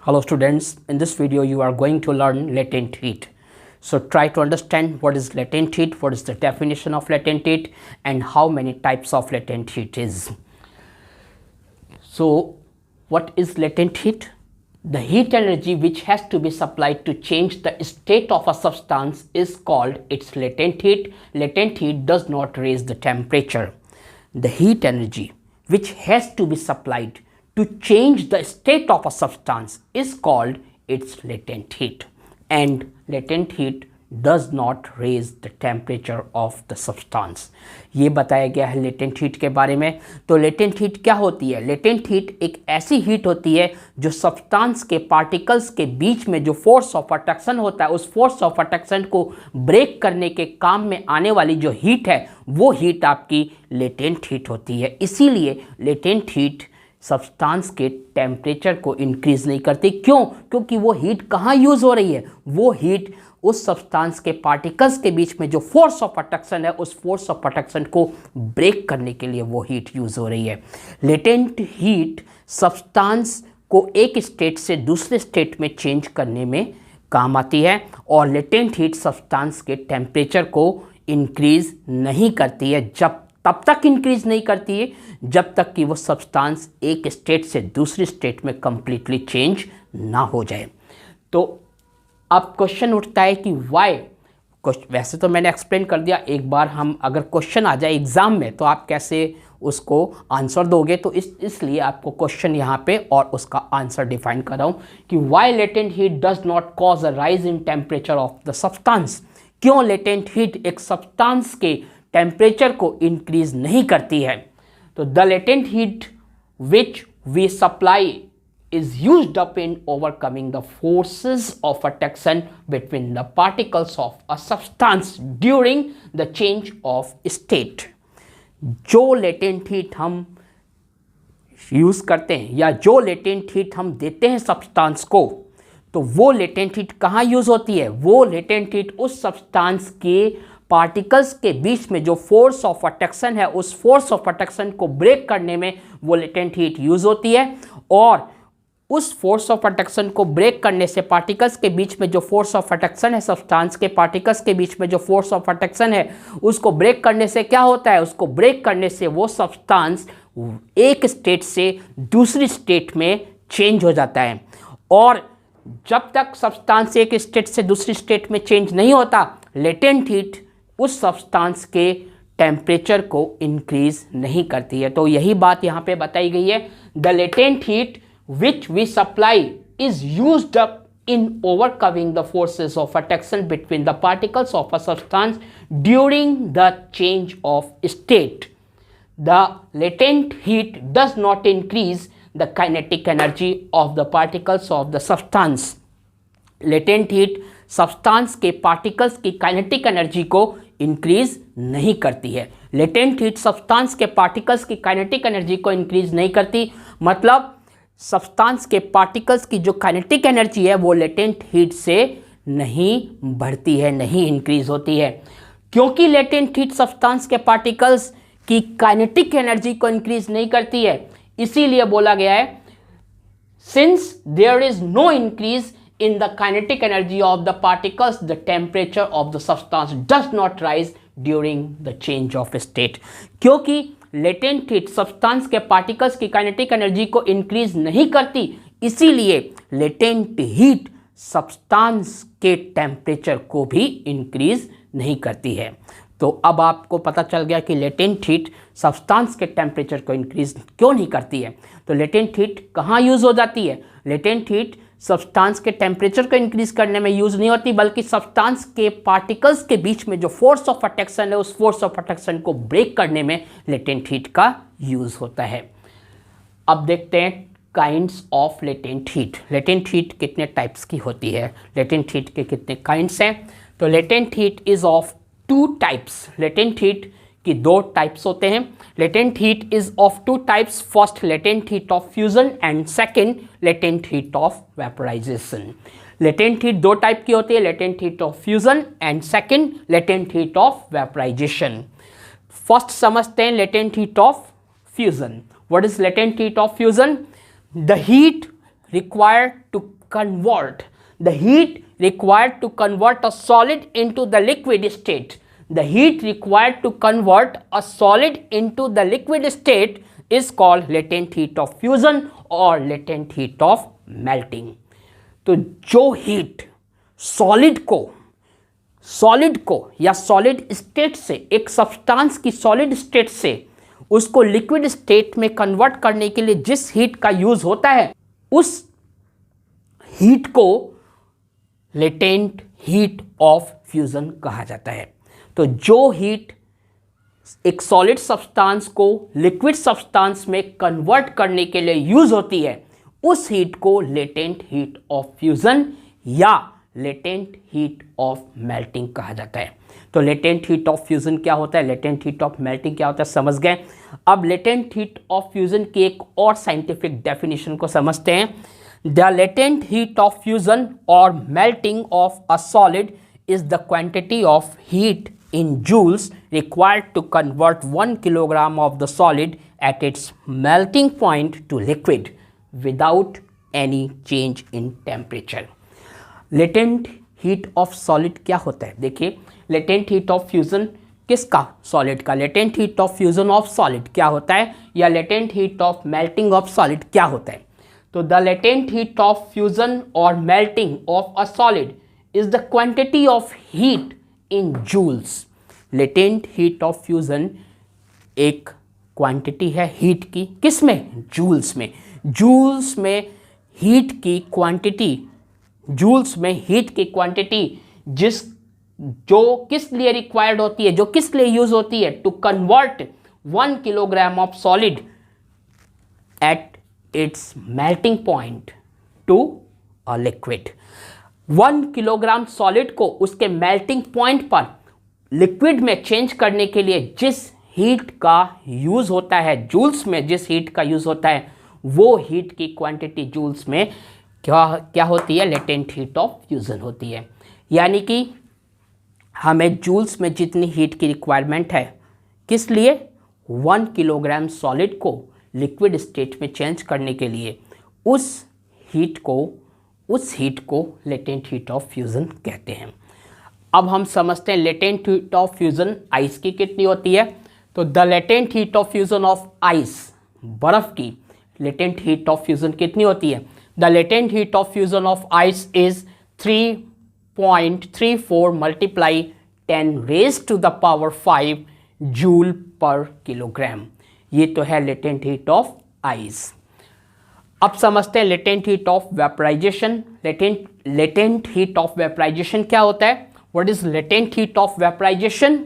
Hello students, in this video you are going to learn latent heat. So try to understand what is latent heat, what is the definition of latent heat and how many types of latent heat is. So what is latent heat? The heat energy which has to be supplied to change the state of a substance is called its latent heat. Latent heat does not raise the temperature. The heat energy which has to be supplied to change the state of a substance is called its latent heat, and latent heat does not raise the temperature of the substance. ये बताया गया है latent heat के बारे में. तो latent heat क्या होती है? latent heat एक ऐसी heat होती है जो substance के particles के बीच में जो force of attraction होता है, उस force of attraction को break करने के काम में आने वाली जो heat है, वो heat आपकी latent heat होती है. इसीलिए latent heat सब्सटेंस के टेम्परेचर को इंक्रीज नहीं करती. क्यों? क्योंकि वो हीट कहाँ यूज हो रही है? वो हीट उस सब्सटेंस के पार्टिकल्स के बीच में जो फोर्स ऑफ अट्रैक्शन है, उस फोर्स ऑफ अट्रैक्शन को ब्रेक करने के लिए वो हीट यूज हो रही है. लेटेंट हीट सब्सटेंस को एक स्टेट से दूसरे स्टेट में चेंज करने में काम आती है, और लेटेंट हीट सब्सटेंस के टेम्परेचर को इंक्रीज नहीं करती है. तब तक इंक्रीज नहीं करती है जब तक कि वो सब्सटेंस एक स्टेट से दूसरी स्टेट में कंप्लीटली चेंज ना हो जाए. तो अब क्वेश्चन उठता है कि वाई. वैसे तो मैंने एक्सप्लेन कर दिया, एक बार हम अगर क्वेश्चन आ जाए एग्जाम में तो आप कैसे उसको आंसर दोगे, तो इसलिए आपको क्वेश्चन यहाँ पे और उसका आंसर डिफाइन कर रहा हूँ कि why latent heat does not cause a rise in temperature of the substance. क्यों लेटेंट हीट एक सब्सटेंस के टेम्परेचर को इंक्रीज नहीं करती है? तो the latent heat which we supply is used up in overcoming the forces of attraction between the particles of a substance during the change of state. जो latent heat हम use करते हैं या जो latent heat हम देते हैं substance को, तो वो latent heat कहाँ यूज होती है? वो latent heat उस सब्सटेंस के पार्टिकल्स के बीच में जो फोर्स ऑफ अट्रैक्शन है, उस फोर्स ऑफ अट्रैक्शन को ब्रेक करने में वो लेटेंट हीट यूज होती है. और उस फोर्स ऑफ अट्रैक्शन को ब्रेक करने से पार्टिकल्स के बीच में जो फोर्स ऑफ अट्रैक्शन है, सब्सटेंस के पार्टिकल्स के बीच में जो फोर्स ऑफ अट्रैक्शन है, उसको ब्रेक करने से क्या होता है? उसको ब्रेक करने से वो सब्सटेंस एक स्टेट से दूसरी स्टेट में चेंज हो जाता है. और जब तक सब्सटेंस एक स्टेट से दूसरी स्टेट में चेंज नहीं होता, लेटेंट हीट उस सब्सटेंस के टेम्परेचर को इंक्रीज नहीं करती है. तो यही बात यहाँ पे बताई गई है. The latent heat which we supply is used up in overcoming the forces of attraction between the particles of a substance during the change of state. The latent heat does not increase the kinetic energy of the particles of the substance. Latent heat substance के particles की kinetic energy को increase नहीं करती है. Latent heat substance के particles की kinetic energy को increase नहीं करती. मतलब सब्सटेंस के पार्टिकल्स की जो काइनेटिक एनर्जी है वो लेटेंट हीट से नहीं बढ़ती है, नहीं इंक्रीज होती है. क्योंकि लेटेंट हीट सब्सटेंस के पार्टिकल्स की काइनेटिक एनर्जी को इंक्रीज नहीं करती है, इसीलिए बोला गया है since there is no increase in the kinetic energy of the particles, the temperature of the substance does not rise during the change of state. क्योंकि latent heat substance के particles की kinetic energy को increase नहीं करती, इसीलिए latent heat substance के temperature को भी increase नहीं करती है. तो अब आपको पता चल गया कि लेटेंट हीट सब्सटेंस के टेम्परेचर को इंक्रीज क्यों नहीं करती है. तो लेटेंट हीट कहाँ यूज हो जाती है? लेटेंट हीट सब्सटेंस के टेम्परेचर को इंक्रीज करने में यूज नहीं होती, बल्कि सब्सटेंस के पार्टिकल्स के बीच में जो फोर्स ऑफ अट्रैक्शन है, उस फोर्स ऑफ अट्रैक्शन को ब्रेक करने में लेटेंट हीट का यूज होता है. अब देखते हैं kinds of latent heat. Latent heat कितने टाइप्स की होती है, लेटेंट हीट के कितने काइंड्स हैं? तो latent heat is of two types. Latent heat की दो टाइप्स होते हैं. Latent heat is of two types. First latent heat of fusion and second latent heat of vaporisation. Latent heat दो type की होती है, latent heat of fusion and second latent heat of vaporisation. First समझते हैं latent heat of fusion. What is latent heat of fusion? The heat required to convert the heat required to convert a solid into the liquid state. The heat required to convert a solid into the liquid state is called latent heat of fusion or latent heat of melting. तो जो heat solid को या solid state से, एक substance की solid state से उसको liquid state में कन्वर्ट करने के लिए जिस हीट का यूज होता है, उस हीट को लेटेंट हीट ऑफ फ्यूजन कहा जाता है. तो जो हीट एक सॉलिड सब्सटेंस को लिक्विड सब्सटेंस में कन्वर्ट करने के लिए यूज होती है, उस हीट को लेटेंट हीट ऑफ फ्यूजन या लेटेंट हीट ऑफ मेल्टिंग कहा जाता है. तो लेटेंट हीट ऑफ फ्यूजन क्या होता है, लेटेंट हीट ऑफ मेल्टिंग क्या होता है, समझ गए. अब लेटेंट हीट ऑफ फ्यूजन की एक और साइंटिफिक डेफिनेशन को समझते हैं. The latent heat of fusion और melting of a solid is the quantity of heat in joules required to convert 1 kilogram of the solid at its melting point to liquid without any change in temperature. Latent heat of solid क्या होता है, देखिए latent heat of fusion किसका, solid का. latent heat of fusion of solid क्या होता है, या latent heat of melting of solid क्या होता है. तो the latent heat of fusion or melting of a solid is the quantity of heat in joules. Latent heat of fusion एक quantity है हीट की, किस में, जूल्स में. जूल्स में हीट की क्वांटिटी, जूल्स में हीट की क्वांटिटी जो किस लिए रिक्वायर्ड होती है, जो किस लिए यूज होती है, to convert 1 kilogram of solid at its melting point to a liquid. 1 kilogram solid को उसके मेल्टिंग पॉइंट पर लिक्विड में चेंज करने के लिए जिस हीट का यूज होता है, जूल्स में जिस हीट का यूज होता है, वो हीट की क्वांटिटी जूल्स में क्या होती है, लेटेंट हीट ऑफ फ्यूजन होती है. यानी कि हमें जूल्स में जितनी हीट की रिक्वायरमेंट है, किस लिए, 1 किलोग्राम सॉलिड को लिक्विड स्टेट में चेंज करने के लिए, उस हीट को लेटेंट हीट ऑफ फ्यूजन कहते हैं. अब हम समझते हैं latent heat of fusion ice की कितनी होती है. तो the latent heat of fusion of ice, बर्फ की लेटेंट हीट ऑफ फ्यूजन कितनी होती है. The latent heat of fusion of ice is 3.34 multiply 10 raise to the power 5 joule per kilogram. ये तो है लेटेंट हीट ऑफ आइस. अब समझते हैं latent heat of vaporisation. Latent heat of vaporisation क्या होता है, what is latent heat of vaporisation.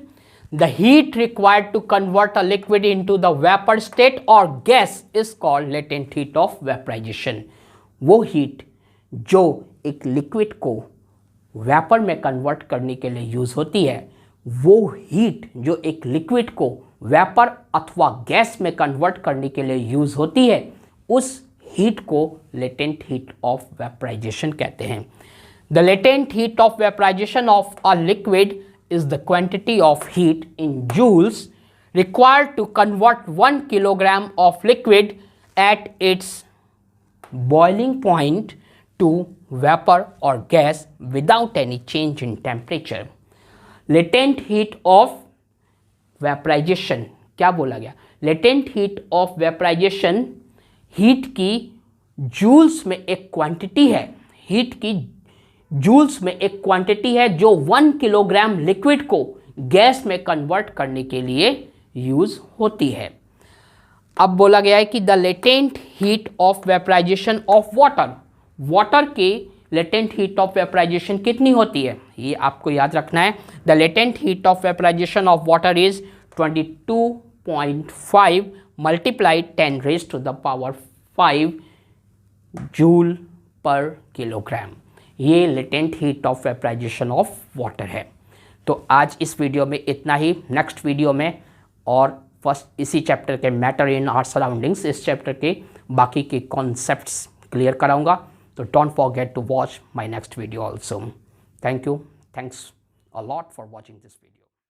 The heat required to convert a liquid into the vapour state और gas is called latent heat of vaporisation. वो heat जो एक liquid को vapour में convert करने के लिए यूज होती है, वो हीट जो एक लिक्विड को वेपर अथवा गैस में कन्वर्ट करने के लिए यूज होती है, उस हीट को लेटेंट हीट ऑफ वेपराइजेशन कहते हैं. The latent heat of vaporisation of a liquid is the quantity of heat in joules required to convert 1 kilogram of liquid at its boiling point to vapour और gas without any change in temperature. Latent heat of vaporisation क्या बोला गया, latent heat of vaporisation heat की joules में एक quantity है, heat की joules में एक क्वांटिटी है जो 1 किलोग्राम लिक्विड को गैस में कन्वर्ट करने के लिए यूज होती है. अब बोला गया है कि the latent heat of vaporisation of water, water की लेटेंट हीट ऑफ वेपराइजेशन कितनी होती है, ये आपको याद रखना है. The latent heat of vaporisation of water is 22.5 multiply 10 raise to the power 5 joule per kilogram. ये latent heat of vaporisation of water है. तो आज इस वीडियो में इतना ही. नेक्स्ट वीडियो में और फर्स्ट इसी चैप्टर के मैटर इन आवर सराउंडिंग्स, इस चैप्टर के बाकी के कॉन्सेप्ट्स क्लियर कराऊंगा. तो don't forget to watch my next video also. Thank you. Thanks a lot for watching this video.